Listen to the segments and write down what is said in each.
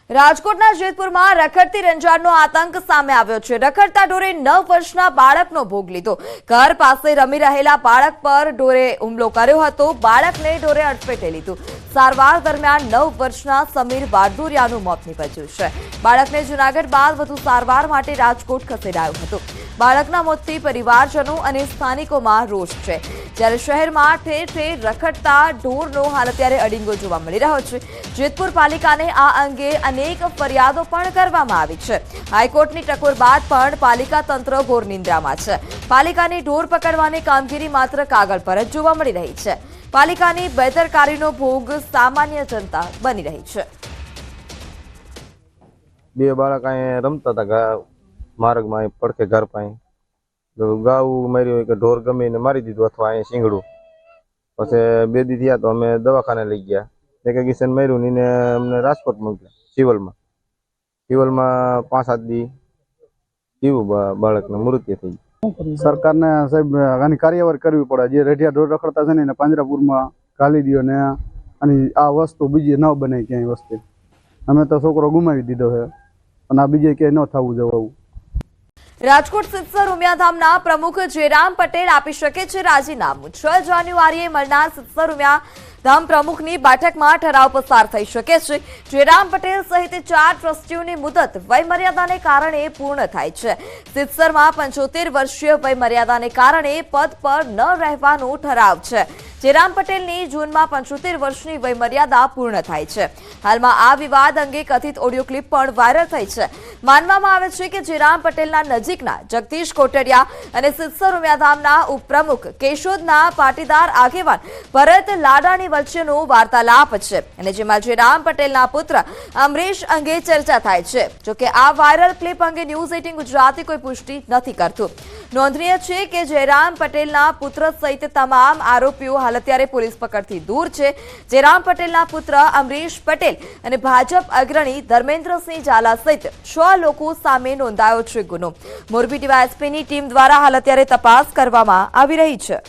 રાજકોટના જેતપુરમાં રખડતી રંજાડનો આતંક સામે આવ્યો છે। રખડતા ઢોરે 9 વર્ષના બાળકનો ભોગ લીધો। ઘર પાસે રમી રહેલા બાળક પર ઢોરે હુમલો કર્યો હતો। બાળકને ઢોરે અડફેટે લીધું। સારવાર દરમિયાન 9 વર્ષના સમીર બારદુરિયાનું મોત નીપજ્યું છે। બાળકને જૂનાગઢ બાદ વધુ સારવાર માટે રાજકોટ ખસેડાયો હતો। બાળકના મોતથી પરિવારજનો અને સ્થાનિકોમાં રોષ છે, જ્યારે શહેરમાં ઠેર ઠેર રખડતા ઢોરનો હાલ અત્યારે અડીંગો જોવા મળી રહ્યો છે। જેતપુર પાલિકાને આ અંગે અનેક ફરિયાદો પણ કરવામાં આવી છે। હાઈકોર્ટની ટકોર બાદ પણ પાલિકા તંત્ર ઘોર નિંદ્રામાં છે। પાલિકાની ઢોર પકડવાની કામગીરી માત્ર કાગળ પર જ જોવા મળી રહી છે। પાલિકાની બેદરકારીનો ભોગ સામાન્ય જનતા બની રહી છે। બે બાળક અહીંયા રમતા હતા માર્ગમાં પડખે ઘર પાસે ગાઉ માર્યું કે ઢોર ગમીને મારી દીધું અથવા અહીંયા શીંગડું। પછી 2 દી થયા તો અમે દવાખાને લઈ ગયા। એક કિશન માર્યું ને અમને રાજકોટ મોકલ્યા સિવિલમાં 5-7 દી જીવું બાળકને મૃત્યુ થઈ ગયું। સરકારને સાહેબ આની કાર્યવાહી કરવી પડે। જે રેઢિયા ઢોર રખડતા છે ને એને પાંજરાપુરમાં ગાલી દો ને આની આ વસ્તુ બીજી ન બને ક્યાંય વસ્તુ। અમે તો છોકરો ગુમાવી દીધો છે અને આ બીજે ક્યાંય ન થવું જવું। રાજકોટ સિત્સર ઉમિયાધામના પ્રમુખ જયરામ પટેલ આપી શકે છે રાજીનામું। 6 જાન્યુઆરીએ મળનાર સિત્સર ઉમિયાધામ પ્રમુખની બેઠકમાં ઠરાવ પસાર થઈ શકે છે। જયરામ પટેલ સહિત 4 ટ્રસ્ટીઓની મુદત વયમર્યાદાને કારણે પૂર્ણ થાય છે। સિત્સરમાં 75 વર્ષીય વયમર્યાદાને કારણે પદ પર ન રહેવાનો ઠરાવ છે। જયરામ પટેલની જૂનમાં 75 વર્ષની વયમર્યાદા પૂર્ણ થાય છે। હાલમાં આ વિવાદ અંગે કથિત ઓડિયો ક્લિપ પણ વાયરલ થઈ છે। માનવામાં આવે છે કે જયરામ પટેલના નજીકના જગદીશ કોટડિયા અને સિત્સર ઉમિયાધામના ઉપપ્રમુખ કેશોદના પાટીદાર આગેવાન ભરત લાડાણી વચ્ચેનો વાર્તાલાપ છે, અને જેમાં જયરામ પટેલના પુત્ર અમરીશ અંગે ચર્ચા થાય છે। જોકે આ વાયરલ ક્લિપ અંગે ન્યૂઝ 18 ગુજરાતી કોઈ પુષ્ટિ નથી કરતું। નોંધનીય છે કે જયરામ પટેલના પુત્ર સહિત તમામ આરોપીઓ હાલ અત્યારે પોલીસ પકડથી દૂર છે। જયરામ પટેલના પુત્ર અમરીશ પટેલ અને ભાજપ અગ્રણી ધર્મેન્દ્રસિંહ ઝાલા સહિત 6 લોકો સામે નોંધાયો છે ગુનો। મોરબી ડીવાયએસપીની ટીમ દ્વારા હાલ અત્યારે તપાસ કરવામાં આવી રહી છે।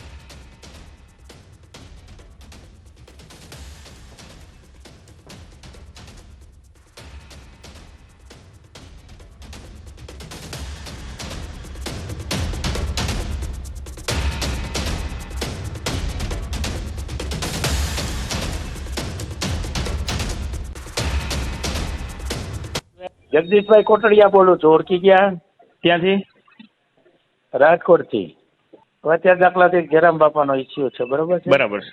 જગદીશભાઈ કોટડિયા બોલું છું। ઓળખી ગયા? ક્યાંથી? રાજકોટથી। અત્યારે દાખલાથી જયરામ બાપાનો ઇસ્યુ છે, બરોબર છે? બરાબર છે।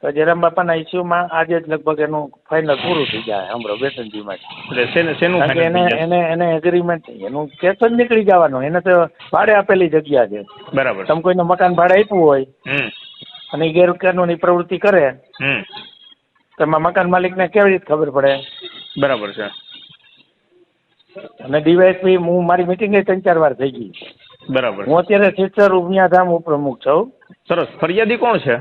તો જયરામ બાપાના ઇસ્યુમાં આજે જ લગભગ એનું ફાઇનલ પૂરું થઈ જાય હમણાં બેસનજીમાં। એટલે શેનું કારણ કે final થઈ જાય? એને એગ્રીમેન્ટ એનું કેસ જ નીકળી જવાનું। એને તો ભાડે આપેલી જગ્યા છે। બરાબર। તમે કોઈને મકાન ભાડે આપ્યું હોય હમ અને એ ગેરકાનૂની પ્રવૃત્તિ કરે તો એમાં મકાન માલિકને કેવી રીતે ખબર પડે? બરાબર છે। અને ડીવાયએસપી હું મારી મિટિંગ 3-4 વાર થઈ ગઈ। બરાબર। હું અત્યારે સિત્સર ઉમિયાધામ ઉપપ્રમુખ છું। સરસ। ફરિયાદી કોણ છે?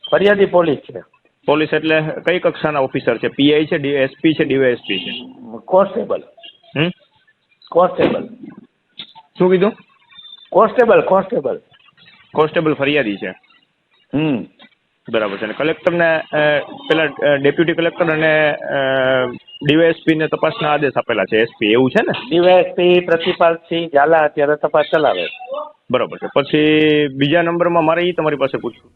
ફરિયાદી પોલીસ છે। પોલીસ એટલે કઈ કક્ષાના ઓફિસર છે? પીઆઈ છે, એસપી છે, ડીવાયએસપી છે? કોન્સ્ટેબલ। કોન્સ્ટેબલ। શું કીધું? કોન્સ્ટેબલ કોન્સ્ટેબલ ફરિયાદી છે। બરાબર છે। અને કલેક્ટરને પેલા ડેપ્યુટી કલેક્ટર અને ડીવાયએસપી ને તપાસના આદેશ આપેલા છે, એસપી, એવું છે ને? ડીવાયએસપી પ્રતિપાલસિંહ ઝાલા અત્યારે તપાસ ચલાવે। બરાબર છે। પછી બીજા નંબરમાં મારે એ તમારી પાસે પૂછવું,